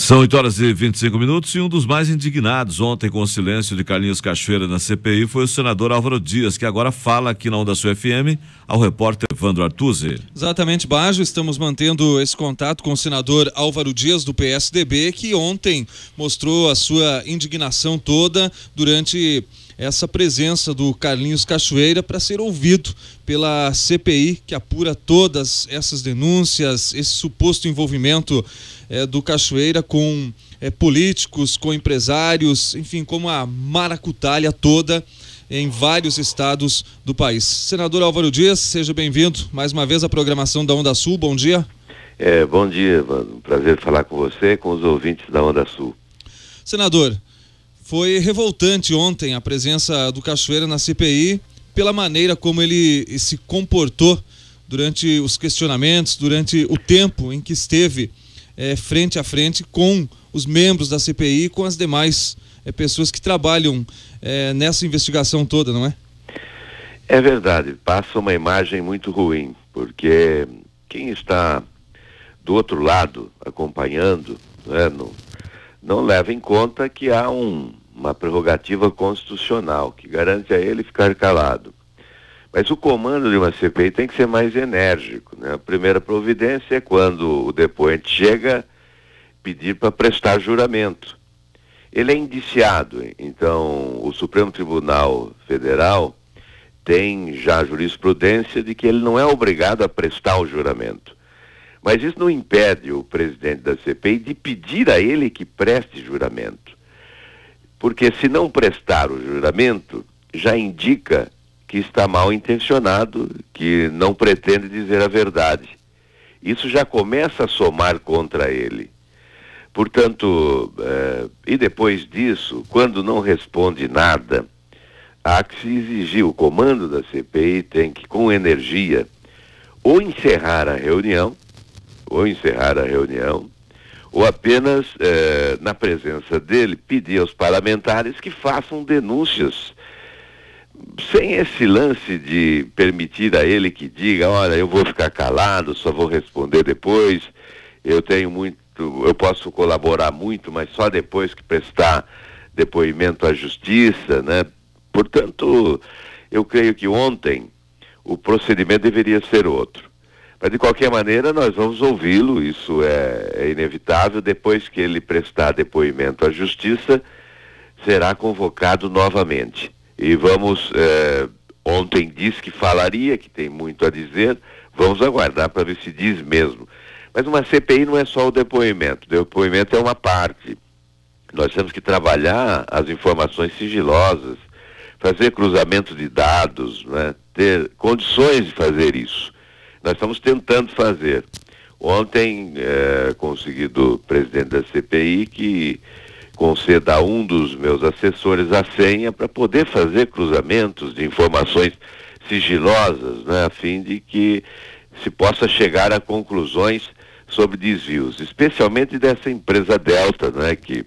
São 8h25 e um dos mais indignados ontem com o silêncio de Carlinhos Cachoeira na CPI foi o senador Álvaro Dias, que agora fala aqui na Onda Sul FM ao repórter Evandro Artuzzi. Exatamente, Bajo, estamos mantendo esse contato com o senador Álvaro Dias do PSDB, que ontem mostrou a sua indignação toda durante essa presença do Carlinhos Cachoeira para ser ouvido pela CPI, que apura todas essas denúncias, esse suposto envolvimento do Cachoeira com políticos, com empresários, enfim, com a maracutaia toda em vários estados do país. Senador Álvaro Dias, seja bem-vindo mais uma vez à programação da Onda Sul. Bom dia. Bom dia, mano. Prazer falar com você e com os ouvintes da Onda Sul. Senador, foi revoltante ontem a presença do Cachoeira na CPI pela maneira como ele se comportou durante os questionamentos, durante o tempo em que esteve frente a frente com os membros da CPI e com as demais pessoas que trabalham nessa investigação toda, não é? É verdade, passa uma imagem muito ruim, porque quem está do outro lado acompanhando, né, não leva em conta que há uma prerrogativa constitucional que garante a ele ficar calado. Mas o comando de uma CPI tem que ser mais enérgico, né? A primeira providência é quando o depoente chega pedir para prestar juramento. Ele é indiciado, então o Supremo Tribunal Federal tem já a jurisprudência de que ele não é obrigado a prestar o juramento. Mas isso não impede o presidente da CPI de pedir a ele que preste juramento. Porque se não prestar o juramento, já indica que está mal intencionado, que não pretende dizer a verdade. Isso já começa a somar contra ele. Portanto, e depois disso, quando não responde nada, há que se exigir, o comando da CPI tem que, com energia, ou encerrar a reunião, ou apenas, na presença dele, pedir aos parlamentares que façam denúncias, sem esse lance de permitir a ele que diga, olha, eu vou ficar calado, só vou responder depois, eu posso colaborar muito, mas só depois que prestar depoimento à justiça, né? Portanto, eu creio que ontem o procedimento deveria ser outro. Mas, de qualquer maneira, nós vamos ouvi-lo, isso é inevitável. Depois que ele prestar depoimento à justiça, será convocado novamente. E vamos, ontem disse que falaria, que tem muito a dizer, vamos aguardar para ver se diz mesmo. Mas uma CPI não é só o depoimento é uma parte. Nós temos que trabalhar as informações sigilosas, fazer cruzamento de dados, né? Ter condições de fazer isso. Nós estamos tentando fazer. Ontem, consegui do presidente da CPI que conceda a um dos meus assessores a senha para poder fazer cruzamentos de informações sigilosas, né, a fim de que se possa chegar a conclusões sobre desvios, especialmente dessa empresa Delta, né, que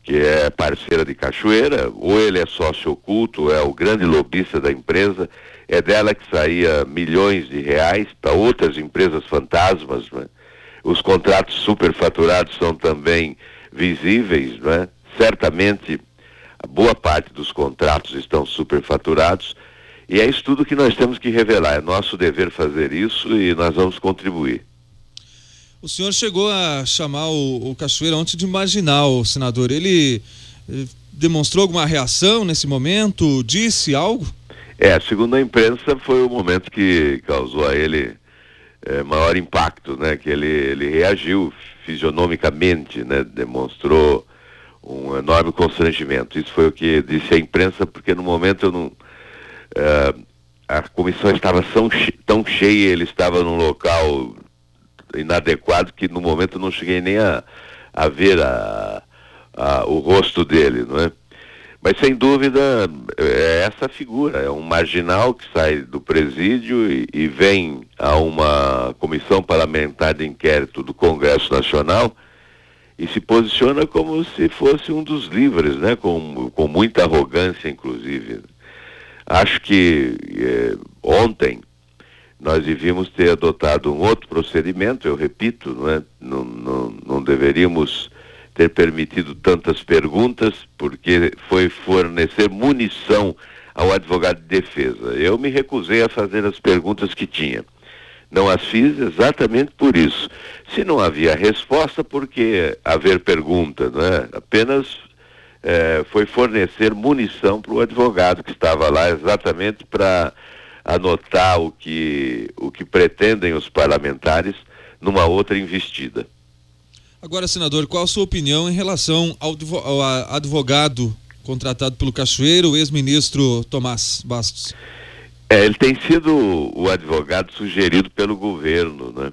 é parceira de Cachoeira, ou ele é sócio oculto, ou é o grande lobista da empresa. É dela que saía milhões de reais para outras empresas fantasmas, né? Os contratos superfaturados são também visíveis, né? Certamente a boa parte dos contratos estão superfaturados e é isso tudo que nós temos que revelar. É nosso dever fazer isso e nós vamos contribuir. O senhor chegou a chamar o Cachoeira ontem de marginal, senador. Ele demonstrou alguma reação nesse momento? Disse algo? Segundo a imprensa, foi o momento que causou a ele maior impacto, né? Que ele reagiu fisionomicamente, né? Demonstrou um enorme constrangimento. Isso foi o que disse a imprensa, porque no momento a comissão estava tão cheia, ele estava num local inadequado, que no momento eu não cheguei nem a ver o rosto dele, não é? Mas, sem dúvida, é essa figura, é um marginal que sai do presídio e vem a uma comissão parlamentar de inquérito do Congresso Nacional e se posiciona como se fosse um dos livres, né? Com muita arrogância, inclusive. Acho que ontem nós devíamos ter adotado um outro procedimento, eu repito, não deveríamos ter permitido tantas perguntas, porque foi fornecer munição ao advogado de defesa. Eu me recusei a fazer as perguntas que tinha. Não as fiz exatamente por isso. Se não havia resposta, por que haver pergunta, não é? Apenas foi fornecer munição para o advogado que estava lá exatamente para anotar o que pretendem os parlamentares numa outra investida. Agora, senador, qual a sua opinião em relação ao advogado contratado pelo Cachoeira, o ex-ministro Tomás Bastos? Ele tem sido o advogado sugerido pelo governo, né?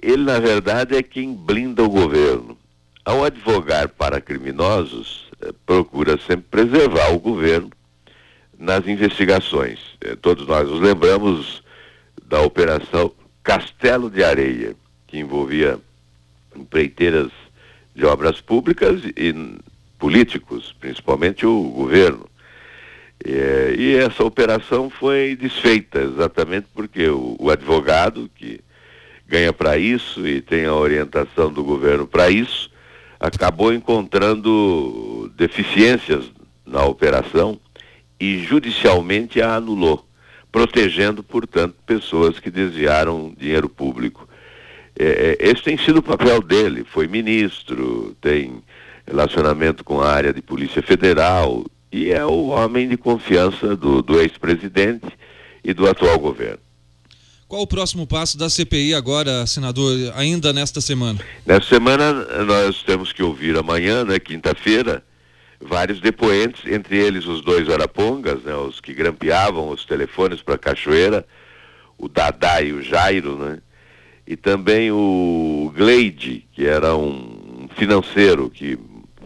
Ele, na verdade, é quem blinda o governo. Ao advogar para criminosos, procura sempre preservar o governo nas investigações. Todos nós nos lembramos da Operação Castelo de Areia, que envolvia empreiteiras de obras públicas e políticos, principalmente o governo. E essa operação foi desfeita exatamente porque o advogado, que ganha para isso e tem a orientação do governo para isso, acabou encontrando deficiências na operação e judicialmente a anulou, protegendo, portanto, pessoas que desviaram dinheiro público. Esse tem sido o papel dele. Foi ministro, tem relacionamento com a área de Polícia Federal e é o homem de confiança do ex-presidente e do atual governo. Qual o próximo passo da CPI agora, senador, ainda nesta semana? Nesta semana nós temos que ouvir amanhã, né, quinta-feira, vários depoentes, entre eles os 2 arapongas, né, os que grampeavam os telefones para Cachoeira, o Dadá e o Jairo, né? E também o Gleide, que era um financeiro que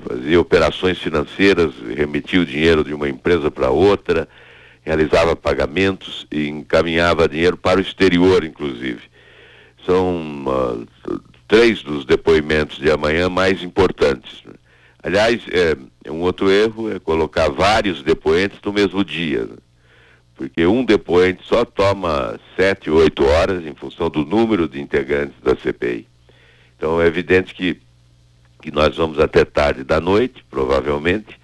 fazia operações financeiras, remetia o dinheiro de uma empresa para outra, realizava pagamentos e encaminhava dinheiro para o exterior, inclusive. São 3 dos depoimentos de amanhã mais importantes. Aliás, um outro erro é colocar vários depoentes no mesmo dia, né? Porque um depoente só toma 7, 8 horas em função do número de integrantes da CPI. Então é evidente que nós vamos até tarde da noite, provavelmente,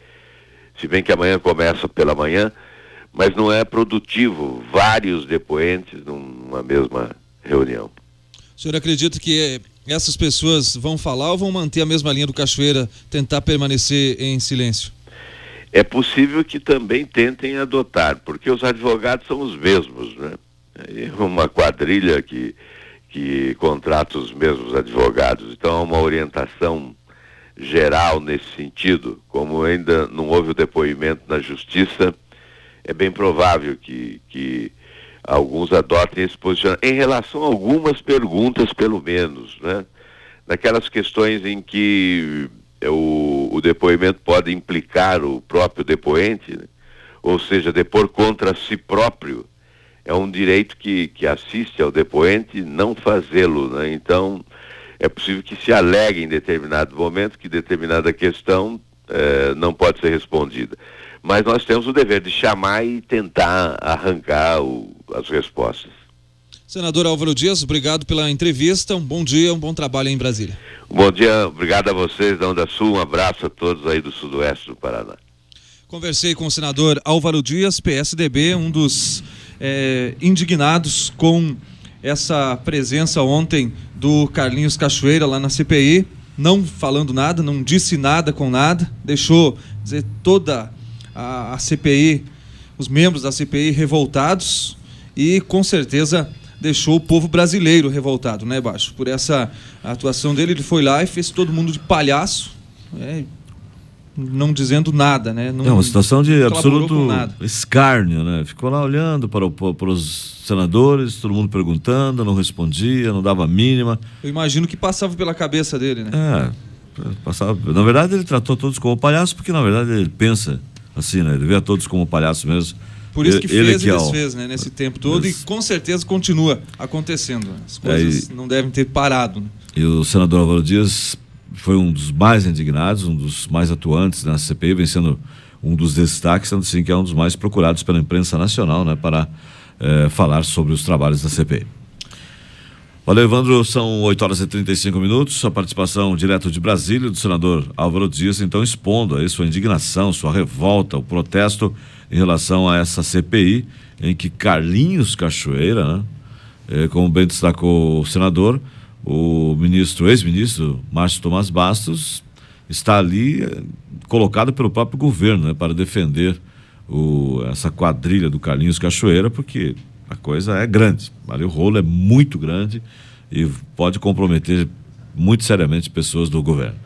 se bem que amanhã começa pela manhã, mas não é produtivo vários depoentes numa mesma reunião. O senhor acredita que essas pessoas vão falar ou vão manter a mesma linha do Cachoeira, tentar permanecer em silêncio? É possível que também tentem adotar, porque os advogados são os mesmos, né? É uma quadrilha que contrata os mesmos advogados. Então há uma orientação geral nesse sentido. Como ainda não houve o depoimento na justiça, é bem provável que alguns adotem esse posicionamento em relação a algumas perguntas, pelo menos, né? Naquelas questões em que o depoimento pode implicar o próprio depoente, né? Ou seja, depor contra si próprio, é um direito que assiste ao depoente não fazê-lo, né? Então, é possível que se alegue em determinado momento que determinada questão não pode ser respondida. Mas nós temos o dever de chamar e tentar arrancar as respostas. Senador Álvaro Dias, obrigado pela entrevista, um bom dia, um bom trabalho aí em Brasília. Bom dia, obrigado a vocês da Onda Sul, um abraço a todos aí do sudoeste do Paraná. Conversei com o senador Álvaro Dias, PSDB, um dos indignados com essa presença ontem do Carlinhos Cachoeira lá na CPI, não falando nada, não disse nada com nada, deixou dizer, toda a CPI, os membros da CPI revoltados e com certeza deixou o povo brasileiro revoltado, né, Baixo? Por essa atuação dele, ele foi lá e fez todo mundo de palhaço, não dizendo nada, né? É uma situação de absoluto escárnio, né? Ficou lá olhando para os senadores, todo mundo perguntando, não respondia, não dava a mínima. Eu imagino que passava pela cabeça dele, né? Passava. Na verdade, ele tratou todos como palhaço, porque na verdade ele pensa assim, né? Ele vê a todos como palhaço mesmo. Por isso que fez e desfez, né? Nesse tempo todo, e com certeza continua acontecendo. As coisas não devem ter parado, né? E o senador Álvaro Dias foi um dos mais indignados, um dos mais atuantes na CPI, vem sendo um dos destaques, sendo assim que é um dos mais procurados pela imprensa nacional, né, para falar sobre os trabalhos da CPI. Valeu, Evandro. São 8h35. Sua participação direto de Brasília, do senador Álvaro Dias, então expondo aí sua indignação, sua revolta, o protesto em relação a essa CPI, em que Carlinhos Cachoeira, né, como bem destacou o senador, o ex-ministro Márcio Tomás Bastos, está ali colocado pelo próprio governo, né, para defender essa quadrilha do Carlinhos Cachoeira, porque a coisa é grande, o rolo é muito grande e pode comprometer muito seriamente pessoas do governo.